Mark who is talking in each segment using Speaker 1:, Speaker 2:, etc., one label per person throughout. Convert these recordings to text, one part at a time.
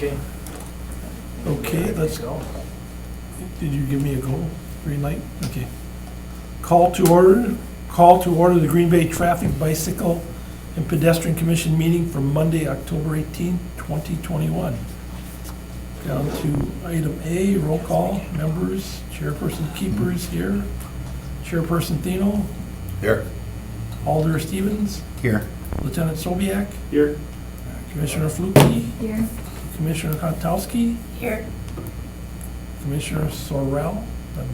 Speaker 1: Okay.
Speaker 2: Okay, let's
Speaker 1: go.
Speaker 2: Did you give me a go? Green light? Okay. Call to order the Green Bay Traffic, Bicycle, and Pedestrian Commission meeting for Monday, October 18th, 2021. Down to item A, roll call, members, Chairperson Keepers here, Chairperson Thino,
Speaker 3: Here.
Speaker 2: Alder Stevens,
Speaker 3: Here.
Speaker 2: Lieutenant Sobiak,
Speaker 1: Here.
Speaker 2: Commissioner Flukie,
Speaker 4: Here.
Speaker 2: Commissioner Kontowski,
Speaker 4: Here.
Speaker 2: Commissioner Sorrell. I'm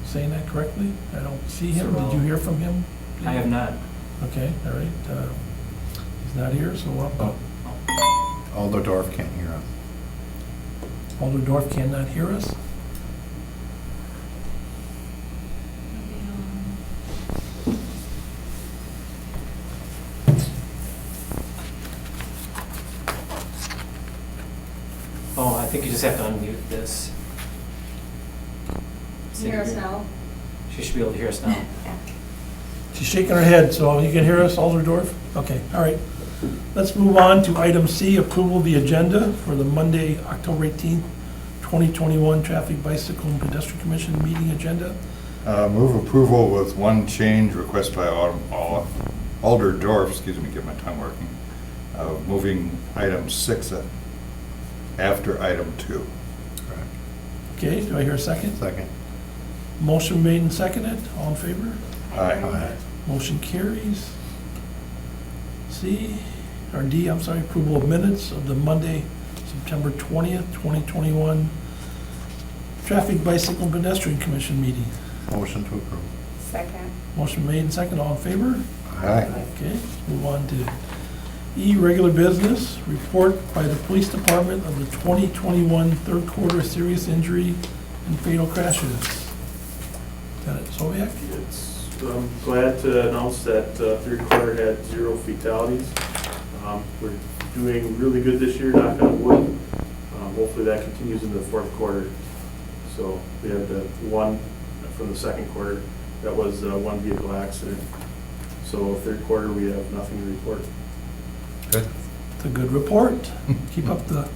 Speaker 2: saying that correctly? I don't see him. Did you hear from him?
Speaker 1: I have not.
Speaker 2: Okay, all right. He's not here, so
Speaker 3: Alderdorf can't hear us.
Speaker 2: Alderdorf cannot hear us.
Speaker 1: Oh, I think you just have to unmute this.
Speaker 4: Hear us now?
Speaker 1: She should be able to hear us now.
Speaker 2: She's shaking her head, so you can hear us, Alderdorf? Okay, all right. Let's move on to item C, approval of the agenda for the Monday, October 18th, 2021 Traffic, Bicycle, and Pedestrian Commission meeting agenda.
Speaker 3: Move approval with one change request by Alderdorf, excuse me, get my tongue working, moving item 6 after item 2.
Speaker 2: Okay, do I hear a second?
Speaker 3: Second.
Speaker 2: Motion made and seconded, all in favor?
Speaker 3: Aye.
Speaker 2: Motion carries. C, or D, I'm sorry, approval of minutes of the Monday, September 20th, 2021 Traffic, Bicycle, and Pedestrian Commission meeting.
Speaker 3: Motion to approve.
Speaker 4: Second.
Speaker 2: Motion made and seconded, all in favor?
Speaker 3: Aye.
Speaker 2: Okay, let's move on to E, regular business, report by the police department of the 2021 third quarter serious injury and fatal crashes. Lieutenant Sobiak?
Speaker 5: I'm glad to announce that third quarter had 0 fatalities. We're doing really good this year, knock on wood. Hopefully that continues into the fourth quarter. So we had the one from the second quarter that was one vehicle accident. So third quarter we have nothing to report.
Speaker 3: Good.
Speaker 2: It's a good report. Keep up the,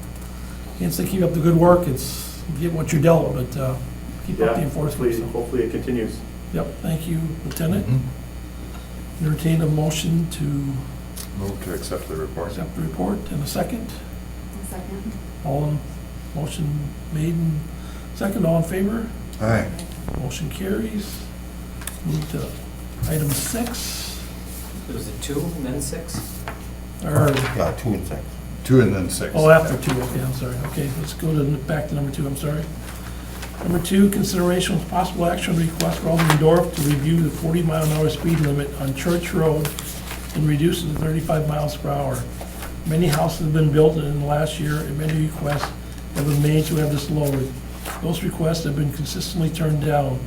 Speaker 2: can't say keep up the good work, it's get what you're dealt, but keep up the enforcement. So.
Speaker 5: Hopefully it continues.
Speaker 2: Yep, thank you, Lieutenant. Entertain a motion to
Speaker 3: Move to accept the report.
Speaker 2: accept the report in a second.
Speaker 4: Second.
Speaker 2: All in, motion made and second, all in favor?
Speaker 3: Aye.
Speaker 2: Motion carries. Move to item 6.
Speaker 1: It was a 2 and then 6?
Speaker 2: Or,
Speaker 3: Yeah, 2 and 6. 2 and then 6.
Speaker 2: oh, after 2, okay, I'm sorry. Okay, let's go to, back to number 2, I'm sorry. Number 2, consideration of possible action request for Alderman Dorf to review the 40-mile-an-hour speed limit on Church Road and reduce it to 35 miles per hour. Many houses have been built in the last year, and many requests have been made to have this lowered. Those requests have been consistently turned down.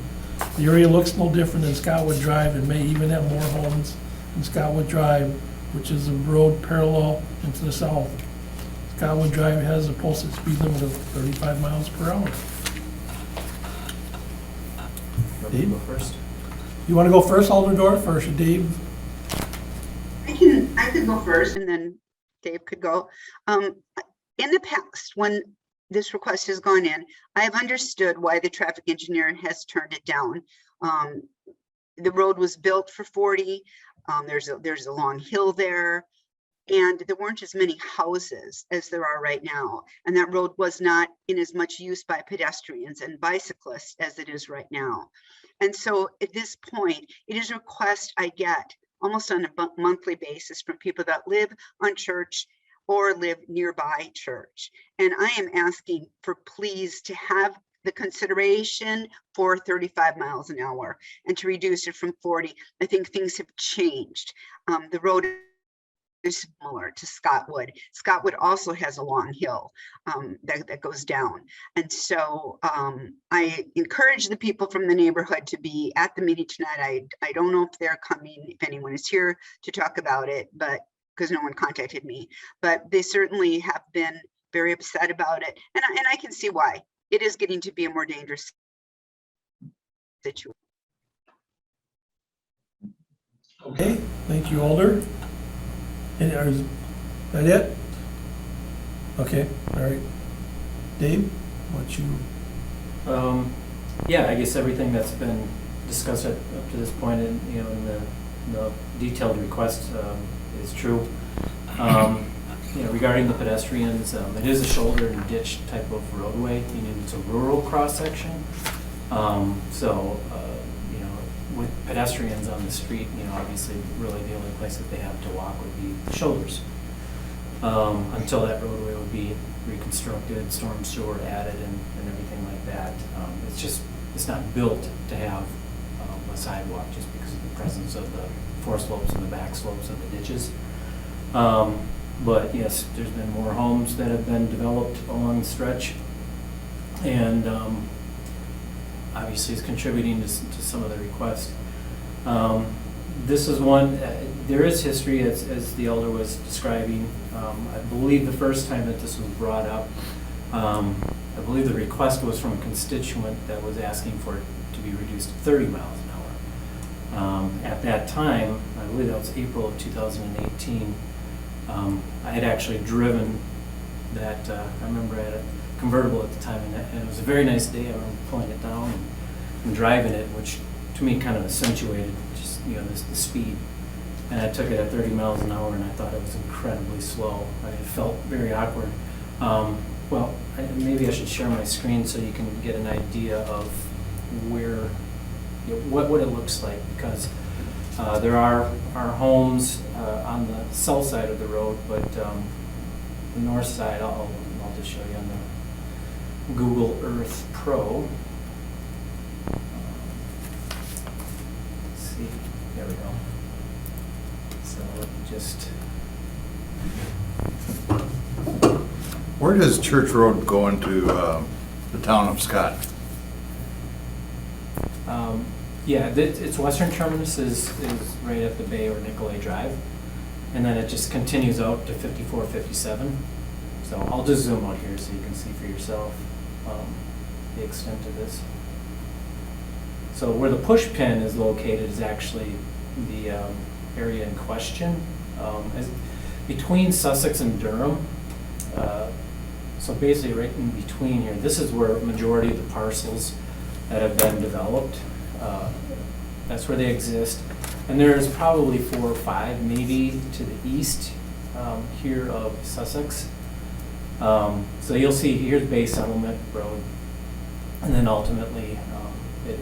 Speaker 2: The area looks no different than Scottwood Drive and may even have more homes in Scottwood Drive, which is a road parallel into the south. Scottwood Drive has a posted speed limit of 35 miles per hour.
Speaker 1: Dave? Go first.
Speaker 2: You want to go first, Alderdorf, or should Dave?
Speaker 6: I could go first and then Dave could go. In the past, when this request has gone in, I have understood why the traffic engineer has turned it down. The road was built for 40. There's a long hill there, and there weren't as many houses as there are right now. And that road was not in as much use by pedestrians and bicyclists as it is right now. And so at this point, it is a request I get almost on a monthly basis from people that live on Church or live nearby Church. And I am asking for please to have the consideration for 35 miles an hour and to reduce it from 40. I think things have changed. The road is similar to Scottwood. Scottwood also has a long hill that goes down. And so I encourage the people from the neighborhood to be at the meeting tonight. I don't know if they're coming, if anyone is here to talk about it, but because no one contacted me, but they certainly have been very upset about it. And I can see why. It is getting to be a more dangerous situation.
Speaker 2: Okay, thank you, Alder. And is that it? Okay, all right. Dave, what you,
Speaker 1: Yeah, I guess everything that's been discussed up to this point in, you know, in the detailed request is true. You know, regarding the pedestrians, it is a shoulder and ditch type of roadway, meaning it's a rural cross-section. So, you know, with pedestrians on the street, you know, obviously really the only place that they have to walk would be the shoulders. Until that roadway would be reconstructed, storm sewer added and everything like that. It's not built to have a sidewalk just because of the presence of the foreslopes and the back slopes of the ditches. But yes, there's been more homes that have been developed along the stretch. And obviously it's contributing to some of the requests. This is one, there is history as the elder was describing. I believe the first time that this was brought up, I believe the request was from a constituent that was asking for it to be reduced to 30 miles an hour. At that time, I believe that was April of 2018, I had actually driven that, I remember I had a convertible at the time, and it was a very nice day. I remember pulling it down and driving it, which to me kind of accentuated just, you know, the speed. And I took it at 30 miles an hour, and I thought it was incredibly slow. I mean, it felt very awkward. Well, maybe I should share my screen so you can get an idea of where, you know, what it looks like, because there are homes on the south side of the road, but the north side, I'll just show you on the Google Earth Pro. Let's see, there we go. So let me just.
Speaker 3: Where does Church Road go into the town of Scott?
Speaker 1: Yeah, its western terminus is right at the Bay or Nicolay Drive, and then it just continues out to 54, 57. So I'll just zoom out here so you can see for yourself the extent of this. So where the push pin is located is actually the area in question. Between Sussex and Durham, so basically right in between here, this is where a majority of the parcels that have been developed, that's where they exist. And there's probably 4 or 5 maybe to the east here of Sussex. So you'll see here's Bay Settlement Road, and then ultimately it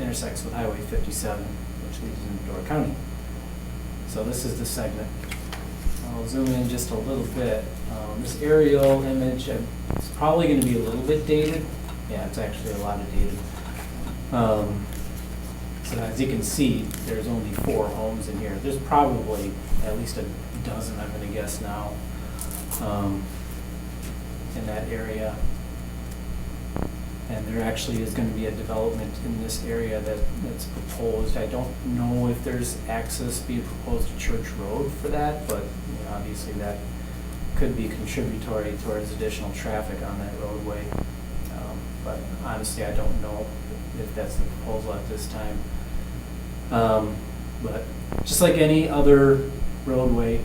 Speaker 1: intersects with Highway 57, which leads into Door County. So this is the segment. I'll zoom in just a little bit. This aerial image, it's probably going to be a little bit dated. Yeah, it's actually a lot of dated. So as you can see, there's only 4 homes in here. There's probably at least a dozen, I'm going to guess now, in that area. And there actually is going to be a development in this area that's proposed. I don't know if there's access being proposed to Church Road for that, but you know, obviously that could be contributory towards additional traffic on that roadway. But honestly, I don't know if that's the proposal at this time. But just like any other roadway,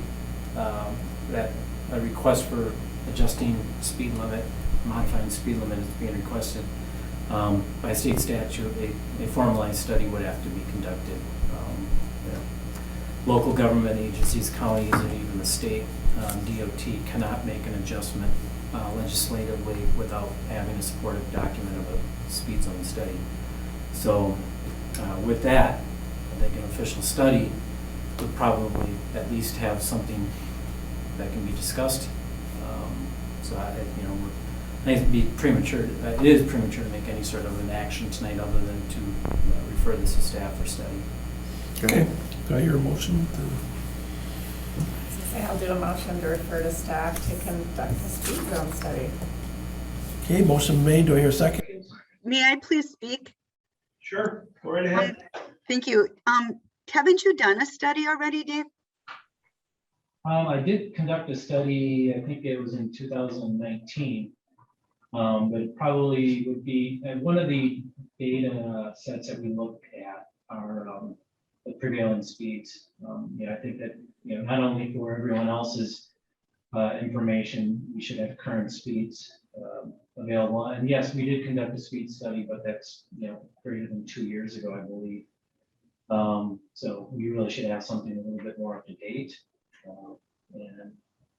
Speaker 1: that a request for adjusting speed limit, modifying speed limit is being requested. By state statute, a formalized study would have to be conducted. You know, local government agencies, counties, and even the state DOT cannot make an adjustment legislatively without having a supportive document of a speed zone study. So with that, I think an official study would probably at least have something that can be discussed. So I think it'd be premature. It is premature to make any sort of an action tonight, other than to refer this to staff for study.
Speaker 2: okay, do I hear a motion to?
Speaker 4: I'll do a motion to refer to staff to conduct a speed zone study.
Speaker 2: Okay, motion made, do I hear a second?
Speaker 6: May I please speak?
Speaker 2: Sure, go right ahead.
Speaker 6: Thank you. Haven't you done a study already, Dave?
Speaker 1: I did conduct a study, I think it was in 2019, but it probably would be, and one of the data sets that we look at are the prevailing speeds. I think that, not only for everyone else's information. We should have current speeds available. And yes, we did conduct a speed study, but that's, greater than 2 years ago, I believe. So we really should have something a little bit more up to date.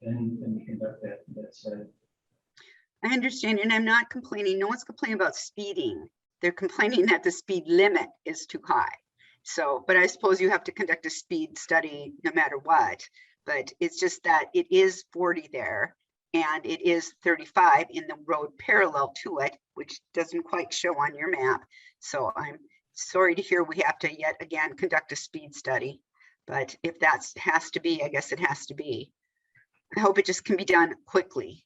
Speaker 1: And we conduct that study.
Speaker 6: I understand, and I'm not complaining. No one's complaining about speeding. They're complaining that the speed limit is too high. So, but I suppose you have to conduct a speed study no matter what. But it's just that it is 40 there, and it is 35 in the road parallel to it, which doesn't quite show on your map. So I'm sorry to hear we have to yet again conduct a speed study. But if that has to be, I guess it has to be. I hope it just can be done quickly.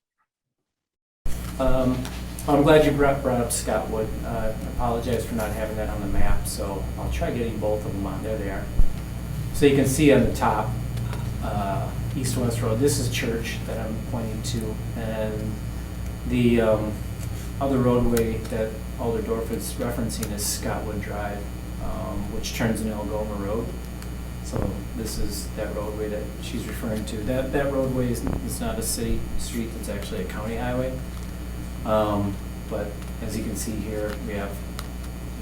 Speaker 1: I'm glad you brought up Scottwood. I apologize for not having that on the map, so I'll try getting both of them on. There they are. So you can see on the top, east-west road, this is Church that I'm pointing to, and the other roadway that Alderdorf is referencing is Scottwood Drive, which turns into Algoma Road. So this is that roadway that she's referring to. That roadway is not a city street, it's actually a county highway. But as you can see here, we have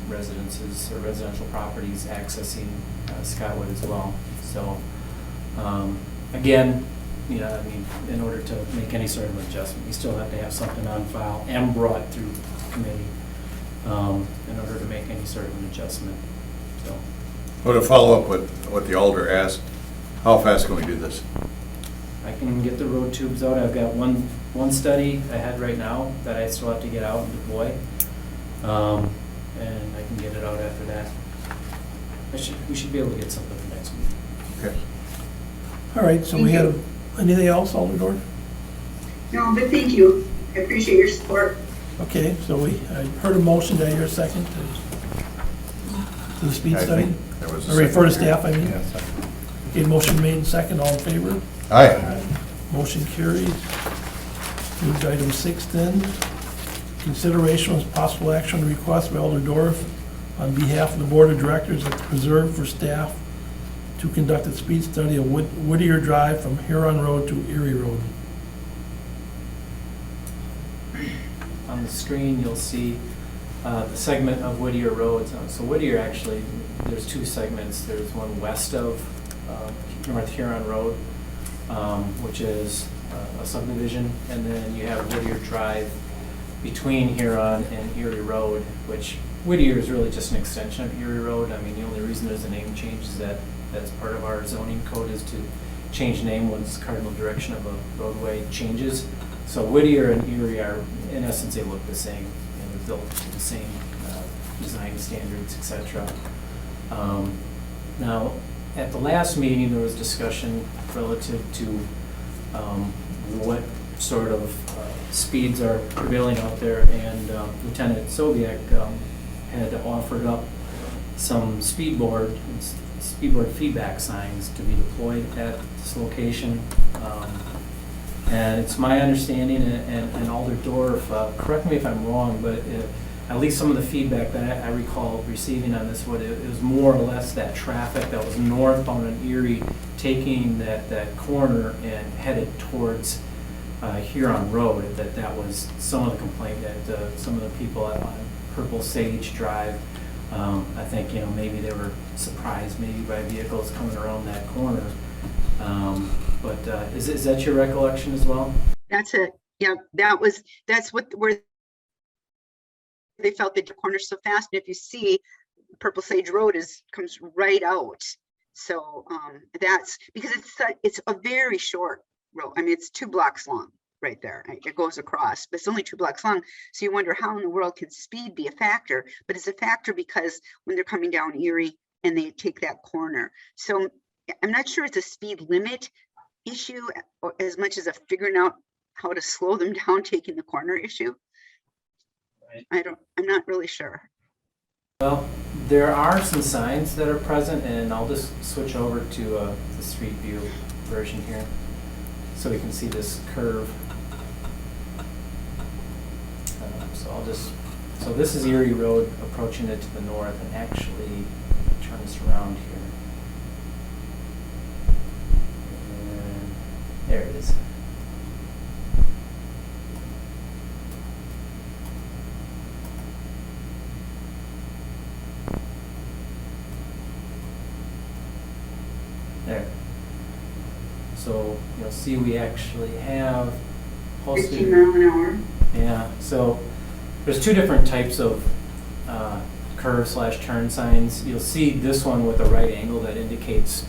Speaker 1: residences or residential properties accessing Scottwood as well. So again, in order to make any sort of adjustment, you still have to have something on file and brought through committee in order to make any sort of an adjustment. So.
Speaker 3: Well, to follow up with what the alder asked, how fast can we do this?
Speaker 1: I can get the road tubes out. I've got one study ahead right now that I still have to get out and deploy. And I can get it out after that. We should be able to get something for next week.
Speaker 3: Okay.
Speaker 2: All right, so we have, anything else, Alder?
Speaker 6: No, but thank you. I appreciate your support.
Speaker 2: Okay, so I heard a motion. Did I hear a second to the speed
Speaker 3: I
Speaker 2: study?
Speaker 3: think there was a
Speaker 2: Or refer to
Speaker 3: second here.
Speaker 2: staff, I mean?
Speaker 3: Yeah, second.
Speaker 2: Okay, motion made and second, all in favor?
Speaker 3: Aye.
Speaker 2: Motion carried. Move to item 6 then. Consideration with possible action request by Alderdorf on behalf of the Board of Directors at the Preserve for staff to conduct a speed study of Whittier Drive from Huron Road to Erie Road.
Speaker 1: On the screen, you'll see the segment of Whittier Road. So Whittier, actually, there's two segments. There's one west of North Huron Road, which is a subdivision, and then you have Whittier Drive between Huron and Erie Road, which Whittier is really just an extension of Erie Road. I mean, the only reason there's a name change is that that's part of our zoning code, is to change name once cardinal direction of a roadway changes. So Whittier and Erie are, in essence, they look the same. They're built to the same design standards, etc. Now, at the last meeting, there was discussion relative to what sort of speeds are prevailing out there, and Lieutenant Sobiek had offered up some speedboard feedback signs to be deployed at this location. And it's my understanding, and Alderdorf, correct me if I'm wrong, but at least some of the feedback that I recall receiving on this, it was more or less that traffic that was northbound on Erie taking that corner and headed towards Huron Road, that was some of the complaint that some of the people on Purple Sage Drive, I think, maybe they were surprised maybe by vehicles coming around that corner. But is that your recollection as well?
Speaker 6: That's it. Yeah, that's where they felt the corner so fast. And if you see, Purple Sage Road comes right out. So that's because it's a very short road. I mean, it's 2 blocks long right there. It goes across, but it's only 2 blocks long. So you wonder how in the world can speed be a factor? But it's a factor because when they're coming down Erie and they take that corner. So I'm not sure it's a speed limit issue as much as a figuring out how to slow them down taking the corner issue.
Speaker 1: Right.
Speaker 6: I'm not really sure.
Speaker 1: Well, there are some signs that are present, and I'll just switch over to the street view version here so we can see this curve. So this is Erie Road approaching it to the north, and actually turn this around here. And there it is. So you'll see we actually have
Speaker 6: 15
Speaker 1: posted.
Speaker 6: mile an hour.
Speaker 1: Yeah, so there's two different types of curve/turn signs. You'll see this one with a right angle that indicates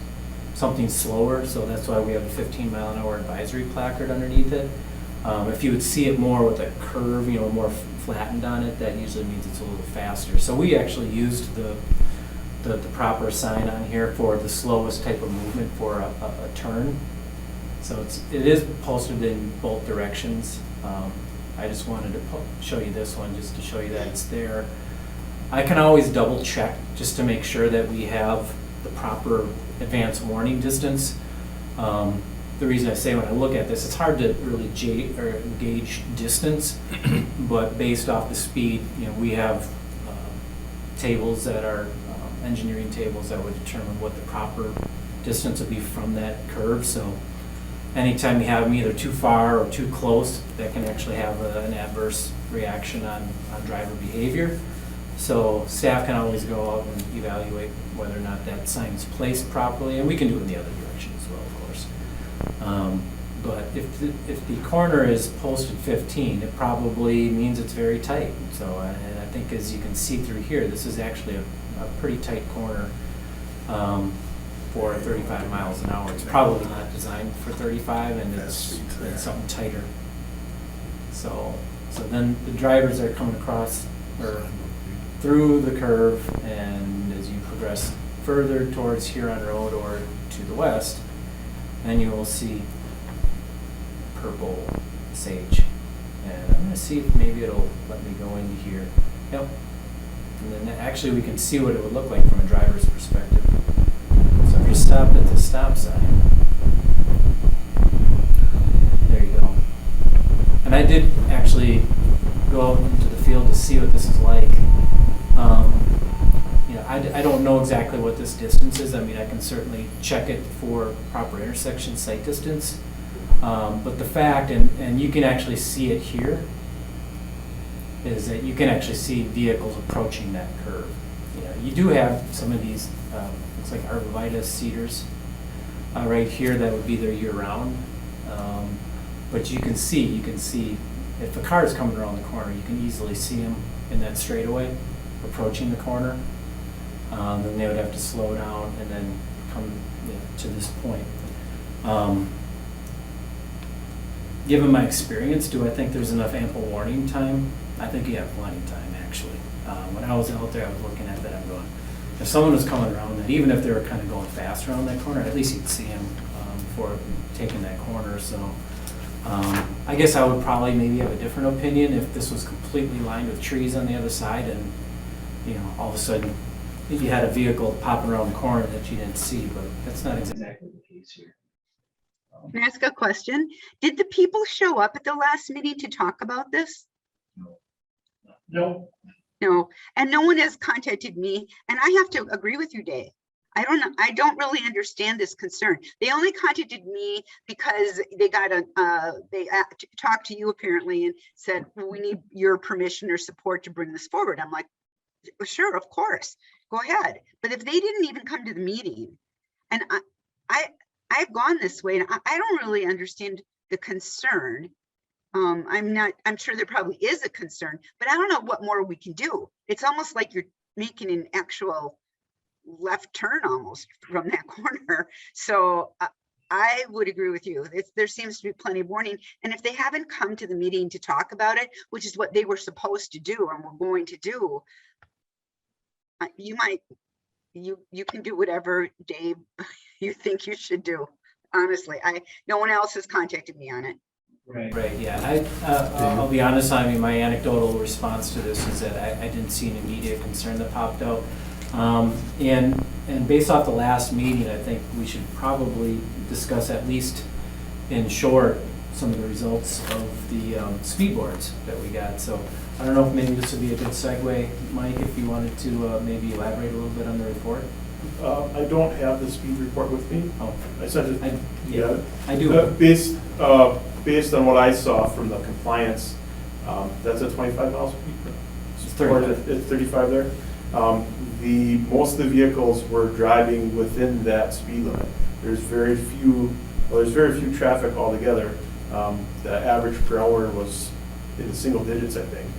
Speaker 1: something slower, so that's why we have a 15 mile an hour advisory placard underneath it. If you would see it more with a curve, more flattened on it, that usually means it's a little faster. So we actually used the proper sign on here for the slowest type of movement for a turn. So it is posted in both directions. I just wanted to show you this one just to show you that it's there. I can always double check just to make sure that we have the proper advance warning distance. The reason I say when I look at this, it's hard to really gauge distance, but based off the speed, we have tables that are engineering tables that would determine what the proper distance would be from that curve. So anytime you have them either too far or too close, that can actually have an adverse reaction on driver behavior. So staff can always go out and evaluate whether or not that sign's placed properly, and we can do it in the other direction as well, of course. But if the corner is posted 15, it probably means it's very tight. So and I think as you can see through here, this is actually a pretty tight corner for 35 miles an hour. It's probably not designed for 35, and it's something tighter. So then the drivers are coming across or through the curve, and as you progress further towards Huron Road or to the west, then you will see purple sage. And I'm going to see if maybe it'll let me go into here. Yep. And then actually we can see what it would look like from a driver's perspective. So if you stop at the stop sign, there you go. And I did actually go out into the field to see what this is like. I don't know exactly what this distance is. I mean, I can certainly check it for proper intersection sight distance. But the fact, and you can actually see it here, is that you can actually see vehicles approaching that curve. You do have some of these, looks like arborvitae cedars right here that would be there year-round. But you can see if a car is coming around the corner, you can easily see them in that straightaway approaching the corner. Then they would have to slow down and then come to this point. Given my experience, do I think there's enough ample warning time? I think you have plenty of time, actually. When I was out there, I was looking at that, I'm going, if someone was coming around that, even if they were kind of going fast around that corner, at least you'd see them before taking that corner. So I guess I would probably maybe have a different opinion if this was completely lined with trees on the other side and, all of a sudden you had a vehicle popping around the corner that you didn't see, but that's not exactly the case here.
Speaker 6: Can I ask a question? Did the people show up at the last meeting to talk about this?
Speaker 2: No.
Speaker 6: No, and no one has contacted me, and I have to agree with you, Dave. I don't really understand this concern. They only contacted me because they talked to you apparently and said, well, we need your permission or support to bring this forward. I'm like, well, sure, of course, go ahead. But if they didn't even come to the meeting, and I've gone this way, and I don't really understand the concern. I'm sure there probably is a concern, but I don't know what more we can do. It's almost like you're making an actual left turn almost from that corner. So I would agree with you. There seems to be plenty of warning. And if they haven't come to the meeting to talk about it, which is what they were supposed to do and were going to do, you can do whatever, Dave, you think you should do. Honestly, no one else has contacted me on it.
Speaker 1: Right, yeah. I'll be honest, my anecdotal response to this is that I didn't see an immediate concern that popped out. And based off the last meeting, I think we should probably discuss, at least in short, some of the results of the speed boards that we got. So I don't know if maybe this would be a good segue, Mike, if you wanted to maybe elaborate a little bit on the report.
Speaker 5: I don't have the speed report with me.
Speaker 1: Oh,
Speaker 5: I sent it.
Speaker 1: I do.
Speaker 5: Based on what I saw from the compliance, that's a 25 miles per hour.
Speaker 1: It's 35.
Speaker 5: It's 35 there. Most of the vehicles were driving within that speed limit. There's very few Well, there's very few traffic altogether. The average per hour was in the single digits, I think,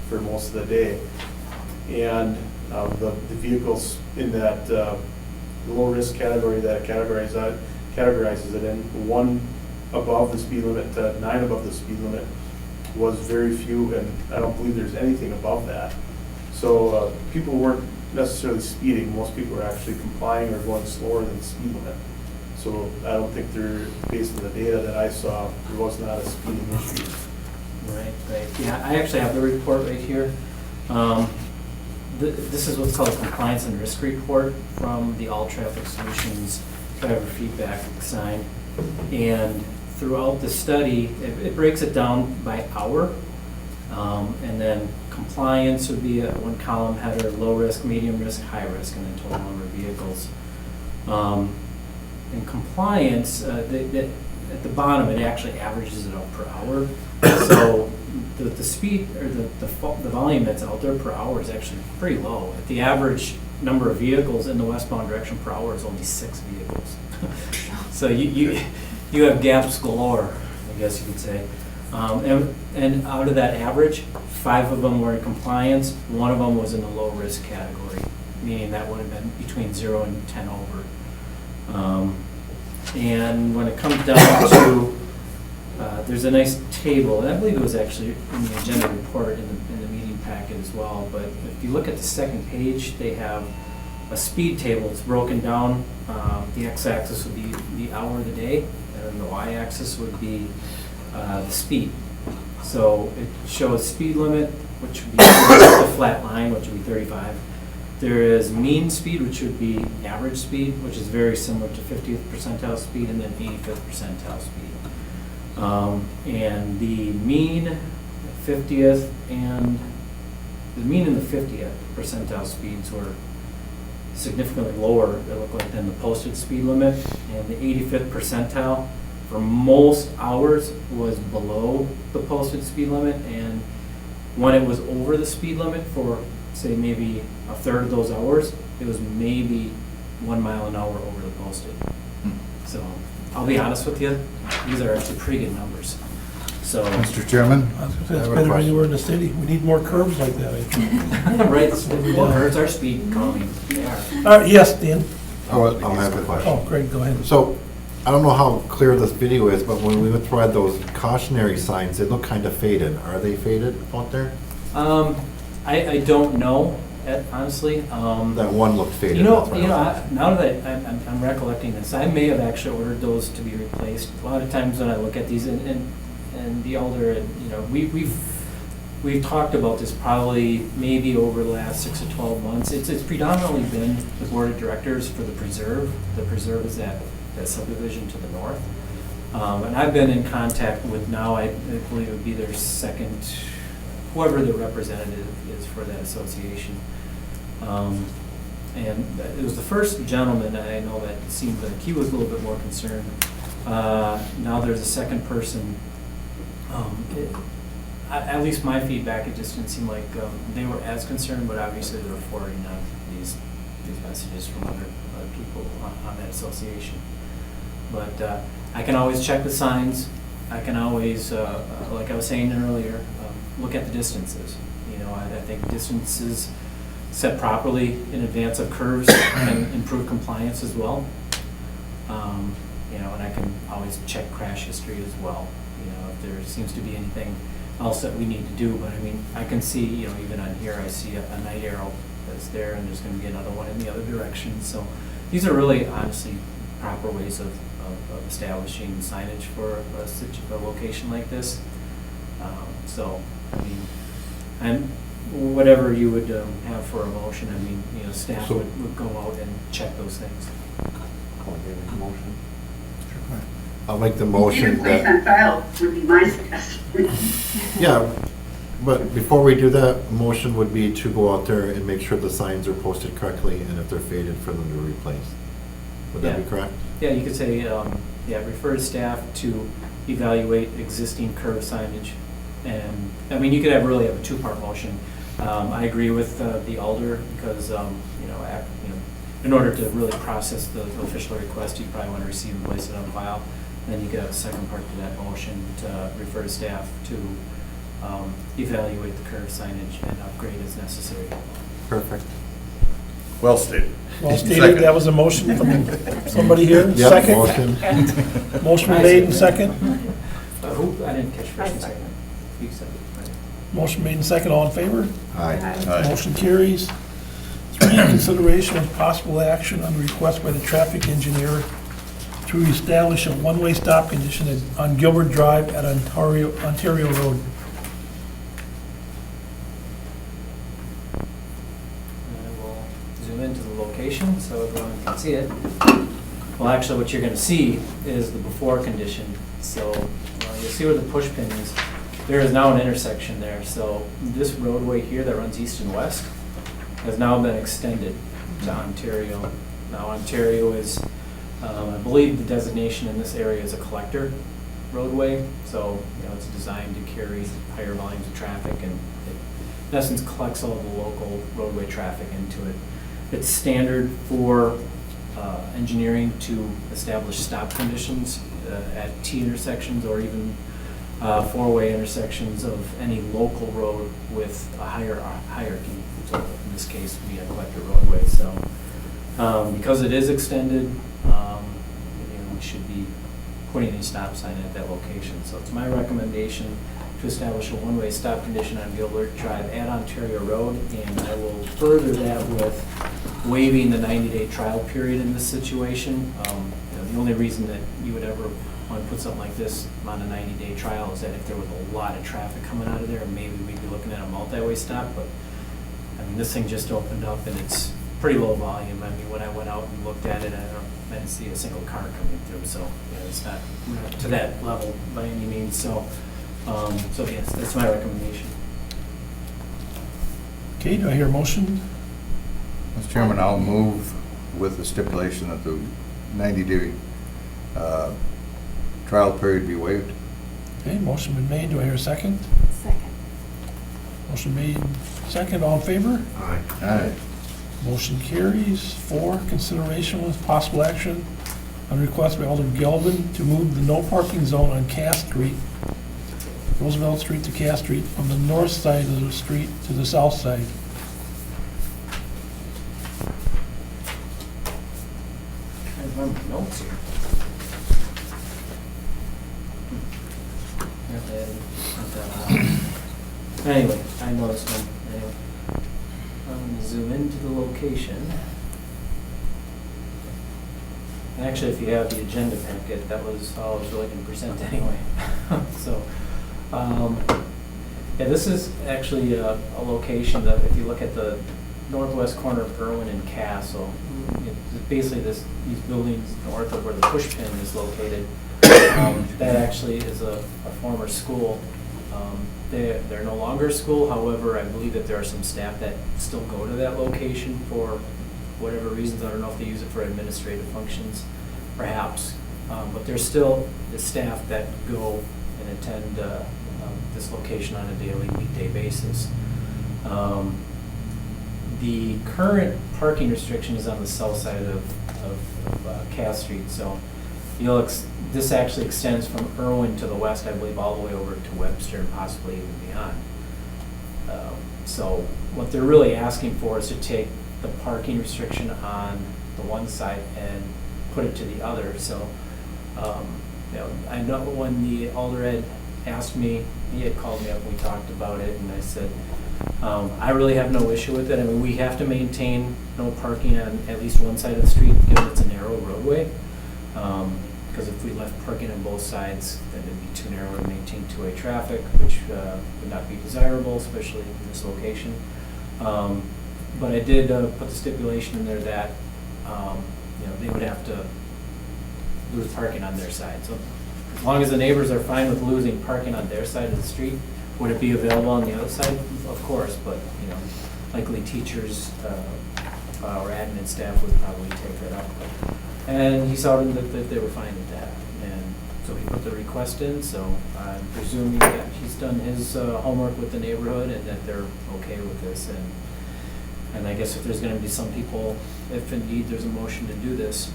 Speaker 5: for most of the day. And the vehicles in that low-risk category that it categorizes it in, 1 above the speed limit to 9 above the speed limit, was very few, and I don't believe there's anything above that. So people weren't necessarily speeding. Most people were actually complying or going slower than the speed limit. So I don't think based on the data that I saw, there was not a speeding issue.
Speaker 1: Right, right. Yeah, I actually have the report right here. This is what's called a compliance and risk report from the All Traffic Solutions driver feedback sign. And throughout the study, it breaks it down by hour. And then compliance would be a 1-column header, low risk, medium risk, high risk, and then total number of vehicles. In compliance, at the bottom, it actually averages it out per hour. So the speed or the volume that's out there per hour is actually pretty low. The average number of vehicles in the westbound direction per hour is only 6 vehicles. So you have gaps galore, I guess you could say. And out of that average, 5 of them were in compliance. 1 of them was in the low risk category, meaning that would have been between 0 and 10 over. And when it comes down to, there's a nice table, and I believe it was actually in the agenda report in the meeting packet as well, but if you look at the second page, they have a speed table. It's broken down. The x-axis would be the hour of the day, and the y-axis would be the speed. So it shows speed limit, which would be the flat line, which would be 35. There is mean speed, which would be average speed, which is very similar to 50th percentile speed, and then 85th percentile speed. And the mean 50th and the 50th percentile speeds were significantly lower, it looked like, than the posted speed limit. And the 85th percentile for most hours was below the posted speed limit. And when it was over the speed limit for, say, maybe a third of those hours, it was maybe 1 mile an hour over the posted. So I'll be honest with you, these are actually pretty good numbers. So,
Speaker 3: Mr. Chairman?
Speaker 2: I was gonna say,
Speaker 3: I
Speaker 2: it's
Speaker 3: have a
Speaker 2: better
Speaker 3: question.
Speaker 2: anywhere in the city. We need more curves like that, I think.
Speaker 1: right, well, hurts our speed calming. They are.
Speaker 2: All right, yes, Dan.
Speaker 3: Oh,
Speaker 7: I have a question.
Speaker 2: Oh, Greg, go ahead.
Speaker 7: So, I don't know how clear this video is, but when we went through those cautionary signs, they look kind of faded. Are they faded out there?
Speaker 1: I don't know, honestly.
Speaker 7: That one looked faded.
Speaker 1: Now
Speaker 7: that's what I was
Speaker 1: that I'm recollecting this, I may have actually ordered those to be replaced. A lot of times when I look at these, and the older, and we've talked about this probably maybe over the last 6 to 12 months. It's predominantly been the board of directors for the preserve. The preserve is that subdivision to the north. And I've been in contact with now, I believe it would be their second, whoever the representative is for that association. And it was the first gentleman I know that it seemed like he was a little bit more concerned. Now there's a second person. At least my feedback, it just didn't seem like they were as concerned, but obviously they were forwarding on these messages from other people on that association. But I can always check the signs. I can always, like I was saying earlier, look at the distances. I think distances set properly in advance of curves can improve compliance as well. And I can always check crash history as well. If there seems to be anything else that we need to do. But I mean, I can see, even on here, I see a night arrow that's there, and there's going to be another one in the other direction. So these are really, honestly, proper ways of establishing signage for a location like this. So, I mean, and whatever you would have for a motion, I mean, staff
Speaker 7: So-
Speaker 1: would go out and check those things.
Speaker 7: I'll make the motion
Speaker 6: Place
Speaker 7: that,
Speaker 6: on file would be my suggestion.
Speaker 7: yeah, but before we do that, motion would be to go out there and make sure the signs are posted correctly, and if they're faded, for them to replace. Would that be
Speaker 1: Yeah.
Speaker 7: correct?
Speaker 1: Yeah, you could say, refer to staff to evaluate existing curve signage. And, I mean, you could really have a two-part motion. I agree with the alder because, in order to really process the official request, you probably want to receive and place it on file. Then you could have a second part to that motion to refer to staff to evaluate the curve signage and upgrade as necessary.
Speaker 7: Perfect.
Speaker 3: Well stated.
Speaker 2: Well stated,
Speaker 3: Second.
Speaker 2: that was a motion from somebody here.
Speaker 7: Yep,
Speaker 2: Second.
Speaker 7: motion.
Speaker 2: Motion made and second.
Speaker 1: Who, I didn't catch first and
Speaker 4: I
Speaker 1: second. You said it, right?
Speaker 2: Motion made and second, all in favor?
Speaker 7: Aye.
Speaker 3: Aye.
Speaker 2: Motion carries. 3, consideration of possible action on request by the traffic engineer to establish a one-way stop condition on Gilbert Drive at Ontario Road.
Speaker 1: I will zoom into the location so everyone can see it. Well, actually, what you're going to see is the before condition. So you'll see where the push pin is. There is now an intersection there. So this roadway here that runs east and west has now been extended to Ontario. Now Ontario is, I believe the designation in this area is a collector roadway. So it's designed to carry higher volumes of traffic, and it, in essence, collects all the local roadway traffic into it. It's standard for engineering to establish stop conditions at T intersections or even four-way intersections of any local road with a higher hierarchy. So in this case, we have collector roadway. So because it is extended, we should be putting a stop sign at that location. So it's my recommendation to establish a one-way stop condition on Gilbert Drive at Ontario Road, and I will further that with waiving the 90-day trial period in this situation. The only reason that you would ever want to put something like this on a 90-day trial is that if there was a lot of traffic coming out of there, maybe we'd be looking at a multi-way stop. But I mean, this thing just opened up and it's pretty low volume. I mean, when I went out and looked at it, I didn't see a single car coming through. So it's not to that level by any means. So yes, that's my recommendation.
Speaker 2: Okay, do I hear a motion?
Speaker 3: Mr. Chairman, I'll move with the stipulation that the 90-day trial period be waived.
Speaker 2: Okay, motion been made, do I hear a second?
Speaker 4: Second.
Speaker 2: Motion made, second, all in favor?
Speaker 7: Aye.
Speaker 3: Aye.
Speaker 2: Motion carries. 4, consideration with possible action on request by Alderman Gelvin to move the no parking zone on Cass Street, Roosevelt Street to Cass Street, from the north side of the street to the south side.
Speaker 1: I have my notes here. Anyway, I know this one. Anyway, I'm going to zoom into the location. Actually, if you have the agenda packet, that was all I was really going to present anyway. So, yeah, this is actually a location that, if you look at the northwest corner of Irwin and Castle, it's basically these buildings north of where the push pin is located. That actually is a former school. They're no longer a school, however, I believe that there are some staff that still go to that location for whatever reasons. I don't know if they use it for administrative functions, perhaps. But there's still the staff that go and attend this location on a daily, weekday basis. The current parking restriction is on the south side of Cass Street, so this actually extends from Irwin to the west, I believe, all the way over to Webster and possibly even beyond. So what they're really asking for is to take the parking restriction on the one side and put it to the other. So I know when the Alder had asked me, he had called me up and we talked about it, and I said, I really have no issue with it. I mean, we have to maintain no parking on at least one side of the street, given it's a narrow roadway. Because if we left parking on both sides, then it'd be too narrow to maintain two-way traffic, which would not be desirable, especially in this location. But I did put the stipulation in there that they would have to lose parking on their side. So as long as the neighbors are fine with losing parking on their side of the street, would it be available on the other side? Of course, but likely teachers or admin staff would probably take that up. And he saw that they were fine with that. And so he put the request in, so I'm presuming that he's done his homework with the neighborhood and that they're okay with this. And I guess if there's gonna be some people, if indeed there's a motion to do this,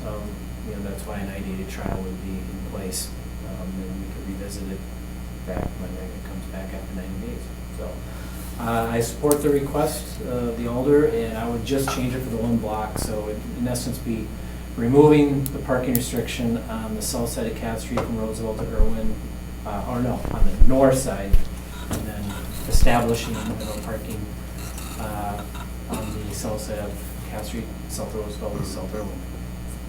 Speaker 1: that's why an 90-day trial would be in play choice, then we could revisit it back when it comes back after 90 days. So I support the request of the Alder, and I would just change it for the one block. So it, in essence, be removing the parking restriction on the south side of Cat Street from Roosevelt to Irwin, or no, on the north side, and then establishing no parking on the south side of Cat Street, South Roosevelt to South Irwin.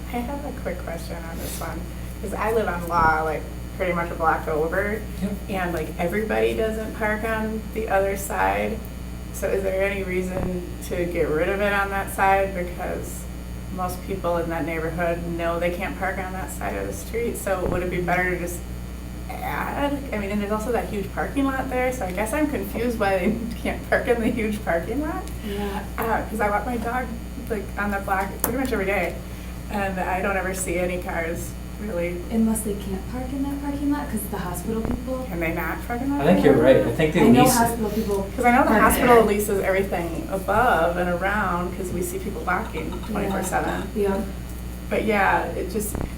Speaker 4: I have a quick question on this one, because I live on Law, like, pretty much a block over,
Speaker 1: Yep.
Speaker 4: and like, everybody doesn't park on the other side. So is there any reason to get rid of it on that side? Because most people in that neighborhood know they can't park on that side of the street, so would it be better to just add? I mean, and there's also that huge parking lot there, so I guess I'm confused why they can't park in the huge parking lot.
Speaker 8: Yeah.
Speaker 4: Because I walk my dog like on that block pretty much every day, and I don't ever see any cars really.
Speaker 8: Unless they can't park in that parking lot, because the hospital people.
Speaker 4: Can they not park in that?
Speaker 1: I think you're right. I think they
Speaker 8: I know
Speaker 1: lease it.
Speaker 8: hospital people.
Speaker 4: Because I know the
Speaker 8: park
Speaker 4: hospital
Speaker 8: there.
Speaker 4: leases everything above and around, because we see people walking 24/7.
Speaker 8: Yeah.
Speaker 4: But yeah, it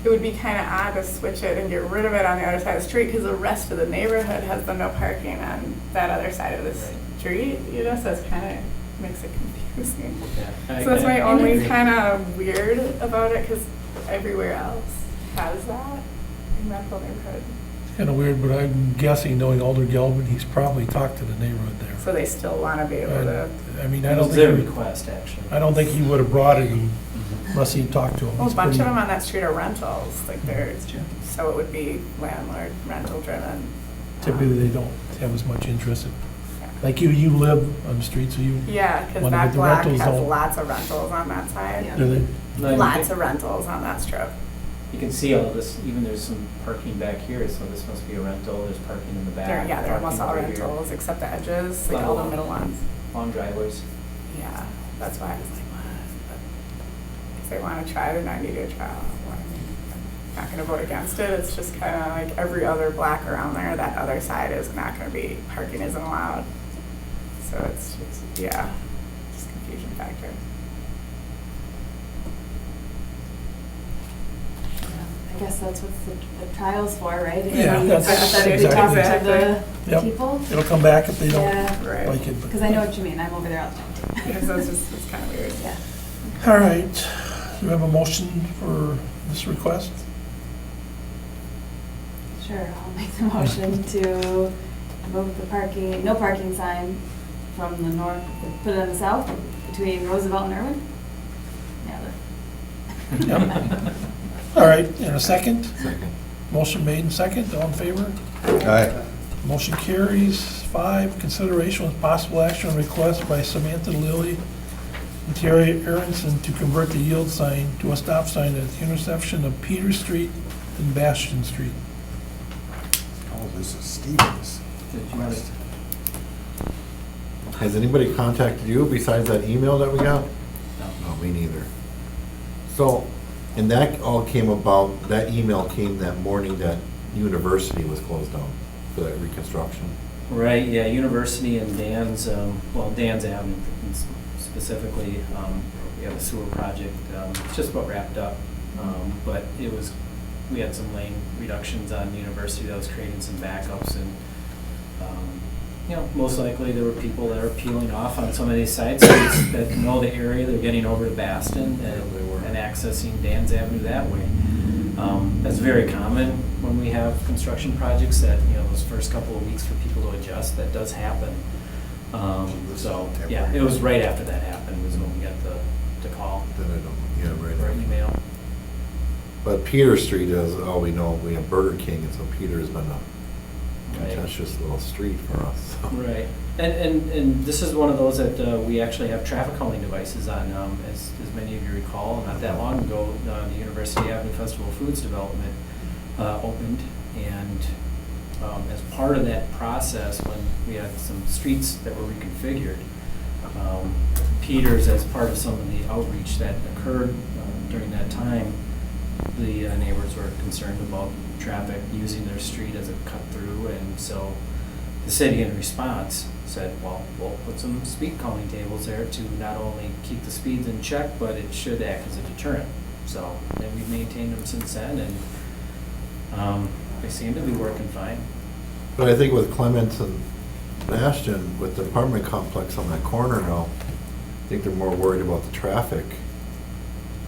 Speaker 4: would be kind of odd to switch it and get rid of it on the other side of the street, because the rest of the neighborhood has the no parking on that other side of the street, you know, so it's kind of makes it confusing.
Speaker 1: Yeah.
Speaker 4: So that's my
Speaker 1: I
Speaker 4: only
Speaker 1: agree.
Speaker 4: kind of weird about it, because everywhere else has that in that whole neighborhood.
Speaker 2: Kind of weird, but I'm guessing, knowing Alder Gelbin, he's probably talked to the neighborhood there.
Speaker 4: So they still want to be able to.
Speaker 2: I mean, I
Speaker 1: It
Speaker 2: don't
Speaker 1: was their
Speaker 2: think,
Speaker 1: request, actually.
Speaker 2: I don't think he would have brought it unless he talked to him.
Speaker 4: Well, a
Speaker 2: He's
Speaker 4: bunch of
Speaker 2: pretty-
Speaker 4: them on that street are rentals, like they're, so it would be landlord rental driven.
Speaker 2: Typically, they don't have as much interest. Like you live on the street, so you,
Speaker 4: Yeah, because
Speaker 2: When
Speaker 4: that
Speaker 2: the
Speaker 4: block
Speaker 2: rentals
Speaker 4: has
Speaker 2: don't-
Speaker 4: lots of rentals on that side.
Speaker 8: Yeah.
Speaker 2: do they?
Speaker 1: No, you
Speaker 4: Lots
Speaker 1: can-
Speaker 4: of rentals on that strip.
Speaker 1: You can see all of this, even there's some parking back here, so this must be a rental, there's parking in the back.
Speaker 4: They're almost all
Speaker 1: parking over here.
Speaker 4: rentals, except the edges, like all the middle ones.
Speaker 1: Long driveways.
Speaker 4: Yeah, that's why I was like, what? But if they want to try the 90-day trial, well, I mean, I'm not going to vote against it. It's just kind of like every other block around there, that other side is not going to be, parking isn't allowed. So it's just, yeah, just confusion factor.
Speaker 8: I guess that's what the trial's for, right?
Speaker 2: Yeah, that's
Speaker 8: Hypothetically
Speaker 2: exactly.
Speaker 8: talking to the
Speaker 2: Yep.
Speaker 8: people.
Speaker 2: It'll come back if they don't
Speaker 8: Yeah,
Speaker 4: Right.
Speaker 2: like it. but-
Speaker 8: because I know what you mean. I'm over there all the time too.
Speaker 4: Yeah, so it's kind of weird.
Speaker 8: Yeah.
Speaker 2: All right, you have a motion for this request?
Speaker 8: Sure, I'll make the motion to move the parking, no parking sign from the north, put it on the south, between Roosevelt and Irwin. Yeah,
Speaker 2: Yep. All right, and a second?
Speaker 7: Second.
Speaker 2: Motion made and second, all in favor?
Speaker 3: Aye.
Speaker 2: Motion carries. 5, consideration with possible action on request by Samantha Lilly and Terry Aronson to convert the yield sign to a stop sign at the intersection of Peter Street and Bastion Street.
Speaker 3: Oh, this is Stevens.
Speaker 1: Did you want to-
Speaker 7: Has anybody contacted you besides that email that we got?
Speaker 1: No.
Speaker 7: No, me neither. So, and that all came about, that email came that morning that university was closed down for that reconstruction.
Speaker 1: Right, yeah, University and Dan's, Dan's Avenue specifically, we have a sewer project, it's just about wrapped up. But we had some lane reductions on the University that was creating some backups, and, most likely there were people that are peeling off on some of these side streets that know the area, they're getting over to Baston and accessing Dan's Avenue that way. That's very common when we have construction projects that, those first couple of weeks for people to adjust, that does happen. So, yeah, it was right after that happened was when we got the call
Speaker 7: Then I don't, yeah, right.
Speaker 1: or email.
Speaker 7: But Peter Street is, all we know, we have Burger King, and so Peter has been a
Speaker 1: Right.
Speaker 7: contentious little street for us. so.
Speaker 1: Right, and this is one of those that we actually have traffic calming devices on. As many of you recall, not that long ago, the University Avenue Festival of Foods Development opened, and as part of that process, when we had some streets that were reconfigured, Peters, as part of some of the outreach that occurred during that time, the neighbors were concerned about traffic using their street as a cut through, and so the city in response said, well, we'll put some speed calming tables there to not only keep the speeds in check, but it should act as a deterrent. So, and we've maintained them since then, and They seem to be working fine.
Speaker 7: But I think with Clements and Bastion, with the apartment complex on that corner now, I think they're more worried about the traffic.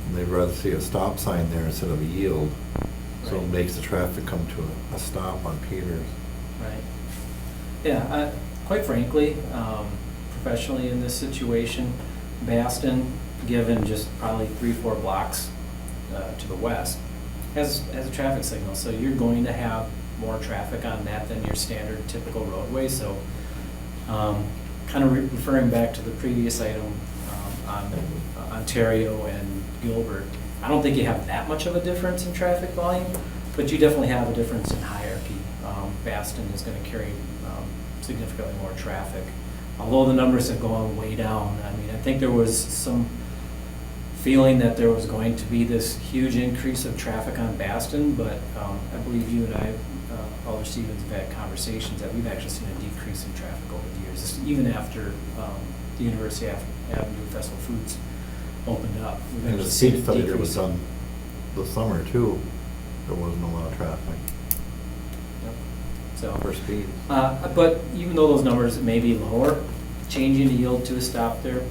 Speaker 7: And they'd rather see a stop sign there instead of a yield. So it
Speaker 1: Right.
Speaker 7: makes the traffic come to a stop on Peters.
Speaker 1: Right. Yeah, quite frankly, professionally in this situation, Baston, given just probably 3-4 blocks to the west, has a traffic signal. So you're going to have more traffic on that than your standard typical roadway. So kind of referring back to the previous item on Ontario and Gilbert, I don't think you have that much of a difference in traffic volume, but you definitely have a difference in hierarchy. Baston is going to carry significantly more traffic. Although the numbers have gone way down, I mean, I think there was some feeling that there was going to be this huge increase of traffic on Baston, but I believe you and I, Alder Stevens, have had conversations that we've actually seen a decrease in traffic over the years, even after the University Avenue Festival Foods opened up. We've
Speaker 7: And the
Speaker 1: actually seen
Speaker 7: speed
Speaker 1: a
Speaker 7: study that
Speaker 1: decrease.
Speaker 7: was done this summer too, there wasn't a lot of traffic
Speaker 1: Yep. So.
Speaker 7: for speed.
Speaker 1: But even though those numbers may be lower, changing the yield to a stop there,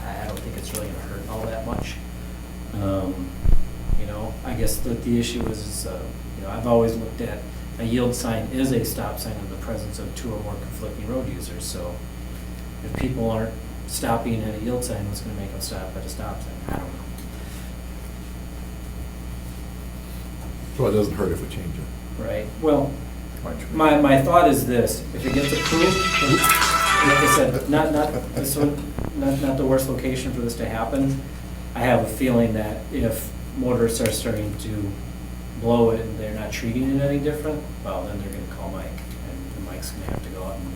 Speaker 1: I don't think it's really gonna hurt all that much. You know, I guess the issue is, you know, I've always looked at a yield sign is a stop sign in the presence of 2 or more conflicting road users. So if people aren't stopping at a yield sign, what's gonna make them stop at a stop sign? I don't know.
Speaker 7: So it doesn't hurt if we change it.
Speaker 1: Right, well, my thought is this, if it gets approved, like I said, not this one, not the worst location for this to happen. I have a feeling that if motorists are starting to blow it and they're not treating it any different, well, then they're gonna call Mike, and Mike's gonna have to go out and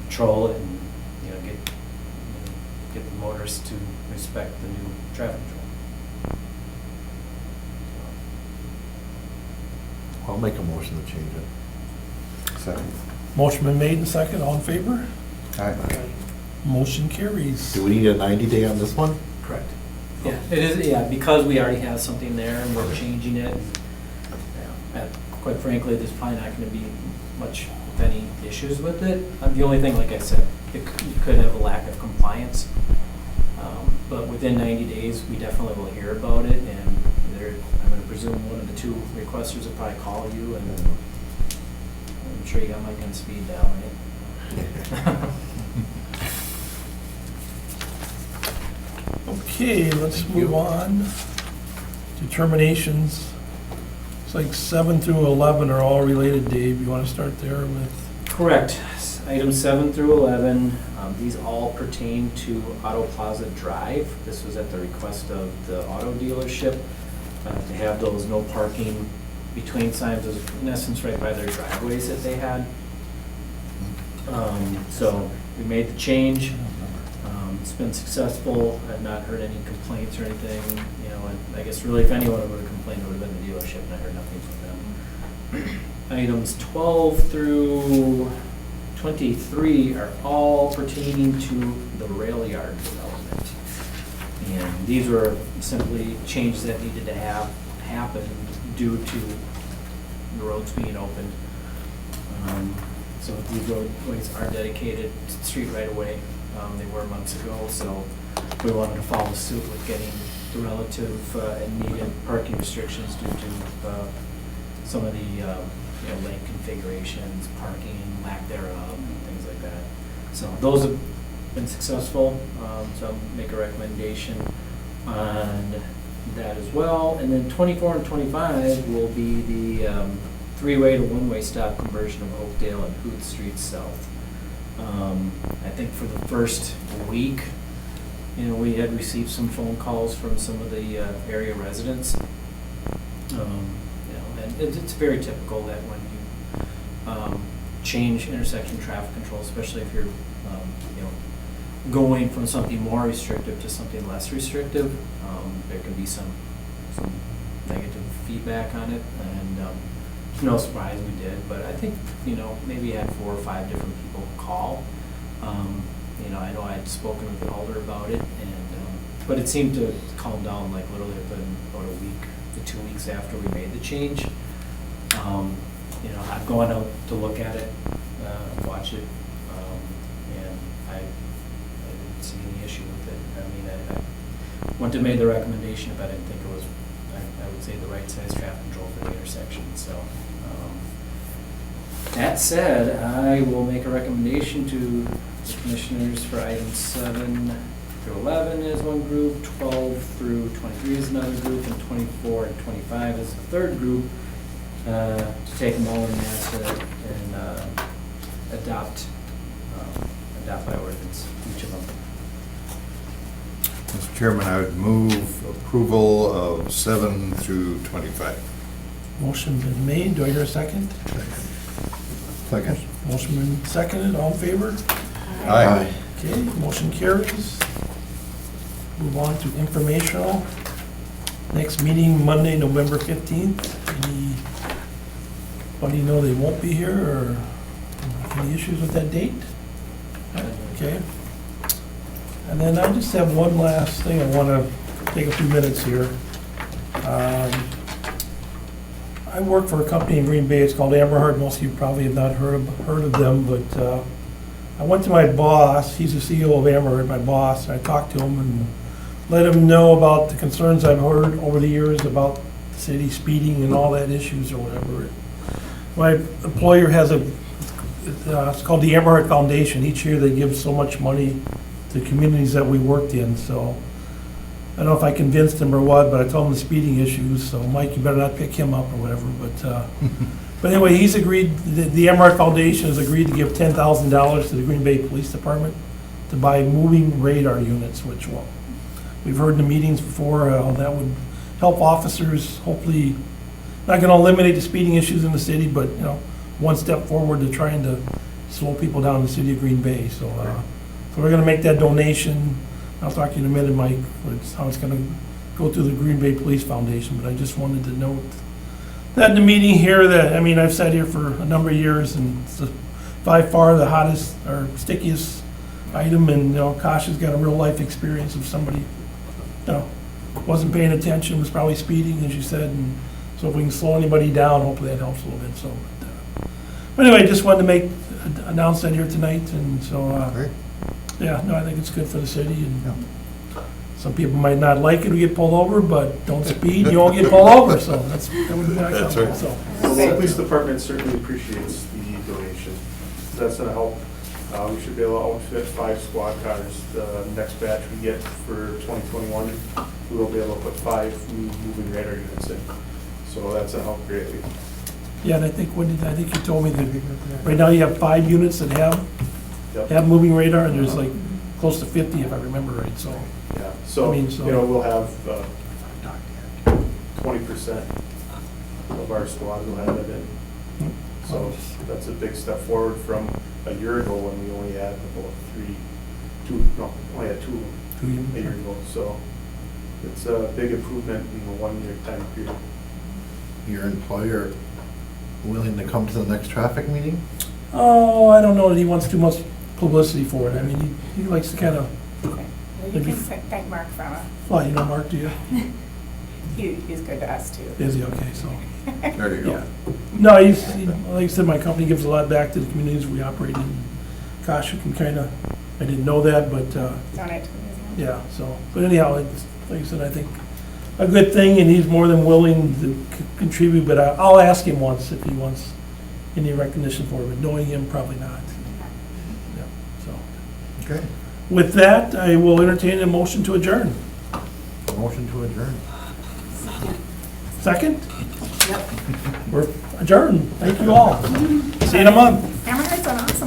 Speaker 1: patrol it and, you know, get the motorists to respect the new traffic control.
Speaker 7: I'll make a motion to change it.
Speaker 3: Second.
Speaker 2: Motion been made and second, all in favor?
Speaker 3: Aye.
Speaker 2: Motion carries.
Speaker 7: Do we need a 90-day on this one?
Speaker 1: Correct. Yeah, it is, yeah, because we already have something there and we're changing it. And quite frankly, there's probably not gonna be much, if any, issues with it. The only thing, like I said, you could have a lack of compliance. But within 90 days, we definitely will hear about it, and I'm gonna presume one of the 2 requesters will probably call you, and I'm sure you got Mike on speed dial, right?
Speaker 2: Okay, let's move on to terminations. It's like 7 through 11 are all related, Dave. You want to start there with?
Speaker 1: Correct. Items 7 through 11, these all pertain to Auto Plaza Drive. This was at the request of the auto dealership to have those no parking between signs, those in essence right by their driveways that they had. So we made the change. It's been successful. I've not heard any complaints or anything, you know, and I guess really if anyone would have complained, it would have been the dealership, and I heard nothing from them. Items 12 through 23 are all pertaining to the rail yard development. And these were simply changes that needed to happen due to the roads being opened. So these roadways are dedicated to the street right away. They were months ago, so we wanted to follow suit with getting the relative and needed parking restrictions due to some of the lane configurations, parking, lack thereof, and things like that. So those have been successful, so I'll make a recommendation on that as well. And then 24 and 25 will be the 3-way to 1-way stop conversion of Oakdale and Hooth Streets South. I think for the first week, we had received some phone calls from some of the area residents. And it's very typical that when you change intersection traffic control, especially if you're going from something more restrictive to something less restrictive, there can be some negative feedback on it, and it's no surprise we did. But I think maybe had 4 or 5 different people call. I know I had spoken with the alder about it, and but it seemed to calm down like literally within about a week to 2 weeks after we made the change. You know, I've gone out to look at it, watch it, and I didn't see any issue with it. I mean, I wouldn't have made the recommendation if I didn't think it was, I would say, the right size traffic control for the intersection, so. That said, I will make a recommendation to the commissioners for items 7 through 11 is one group, 12 through 23 is another group, and 24 and 25 is the third group, to take them all in mass and adopt by ordinance, each of them.
Speaker 3: Mr. Chairman, I would move approval of 7 through 25.
Speaker 2: Motion been made, do I hear a second?
Speaker 7: Second.
Speaker 2: Motion been seconded, all in favor?
Speaker 3: Aye.
Speaker 2: Okay, motion carries. Move on to informational. Next meeting, Monday, November 15th. Anybody know they won't be here, or any issues with that date? Okay. And then I just have one last thing, I want to take a few minutes here. I work for a company in Green Bay, it's called Amberhart, most of you probably have not heard of them, but I went to my boss, he's the CEO of Amberhart, my boss, and I talked to him and let him know about the concerns I've heard over the years about the city speeding and all that issues or whatever. My employer has it's called the Amberhart Foundation. Each year they give so much money to communities that we worked in, so I don't know if I convinced him or what, but I told him the speeding issues, so Mike, you better not pick him up or whatever, but anyway, he's agreed, the Amberhart Foundation has agreed to give $10,000 to the Green Bay Police Department to buy moving radar units, which we've heard in the meetings before, that would help officers, hopefully, not gonna eliminate the speeding issues in the city, but, you know, one step forward to trying to slow people down in the city of Green Bay, so we're gonna make that donation. I'll talk to you in a minute, Mike, how it's gonna go through the Green Bay Police Foundation, but I just wanted to note that in the meeting here, that, I mean, I've sat here for a number of years, and it's by far the hottest or stickiest item, and, you know, Kasha's got a real life experience of somebody, you know, wasn't paying attention, was probably speeding, as you said, and so if we can slow anybody down, hopefully that helps a little bit, so. But anyway, just wanted to announce that here tonight, and so,
Speaker 3: Great.
Speaker 2: yeah, no, I think it's good for the city, and some people might not like it, we get pulled over, but don't speed, you won't get pulled over, so that would be my
Speaker 3: That's
Speaker 2: comment,
Speaker 3: right.
Speaker 2: so.
Speaker 5: Well, the police department certainly appreciates the donation. That's gonna help. We should be able to outfit 5 squad cars. The next batch we get for 2021, we will be able to put 5 new moving radar units in. So that's gonna help greatly.
Speaker 2: Yeah, and I think, I think you told me that right now you have 5 units that
Speaker 5: Yep.
Speaker 2: have moving radar, and there's like close to 50 if I remember right, so.
Speaker 5: Yeah, so,
Speaker 2: I mean,
Speaker 5: you know, we'll have 20% of our squad will have it in. So that's a big step forward from a year ago when we only had about only had 2 a year ago. So it's a big improvement in a 1-year time period.
Speaker 7: Your employer willing to come to the next traffic meeting?
Speaker 2: Oh, I don't know that he wants too much publicity for it. I mean, he likes to kind of,
Speaker 4: You can thank Mark from it.
Speaker 2: well, you know Mark, do you?
Speaker 4: He's good to us too.
Speaker 2: Is he? Okay, so,
Speaker 3: There you go.
Speaker 2: yeah. No, like I said, my company gives a lot back to the communities we operate in. Gosh, you can kind of, I didn't know that, but,
Speaker 4: Donate to the museum.
Speaker 2: yeah, so, but anyhow, it's, like I said, I think a good thing, and he's more than willing to contribute, but I'll ask him once if he wants any recognition for it, but knowing him, probably not. Yeah, so.
Speaker 3: Okay.
Speaker 2: With that, I will entertain a motion to adjourn.
Speaker 7: Motion to adjourn.
Speaker 2: Second?
Speaker 8: Yep.
Speaker 2: We're adjourned. Thank you all. See you in a month.
Speaker 4: Hammerhead's an awesome